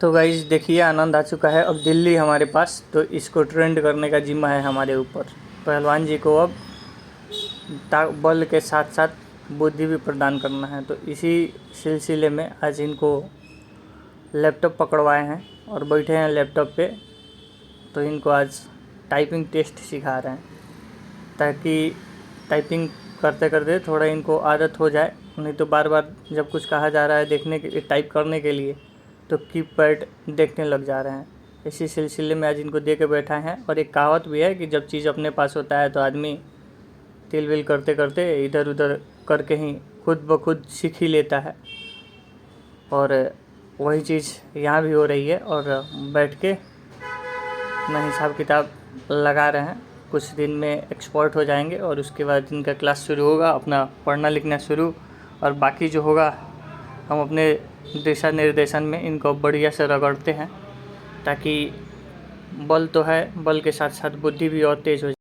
तो गाइस देखिए आनंद आ चुका है अब दिल्ली हमारे पास, तो इसको ट्रेंड करने का जिम्मा है हमारे ऊपर। पहलवान जी को अब बल के साथ साथ बुद्धि भी प्रदान करना है, तो इसी सिलसिले में आज इनको लैपटॉप पकड़वाए हैं और बैठे हैं लैपटॉप पे। तो इनको आज टाइपिंग टेस्ट सिखा रहे हैं ताकि टाइपिंग करते करते थोड़ा इनको आदत हो जाए, नहीं तो बार बार जब कुछ कहा जा रहा है देखने के टाइप करने के लिए तो कीपैड देखने लग जा रहे हैं। इसी सिलसिले में आज इनको दे के बैठा है। और एक कहावत भी है कि जब चीज़ अपने पास होता है तो आदमी तिल विल करते करते इधर उधर करके ही खुद ब खुद सीख ही लेता है, और वही चीज़ यहाँ भी हो रही है। और बैठ के अपना हिसाब किताब लगा रहे हैं, कुछ दिन में एक्सपर्ट हो जाएंगे और उसके बाद इनका क्लास शुरू होगा, अपना पढ़ना लिखना शुरू। और बाकी जो होगा हम अपने दिशा निर्देशन में इनको बढ़िया से रगड़ते हैं ताकि बल तो है, बल के साथ साथ बुद्धि भी और तेज़ हो जाए।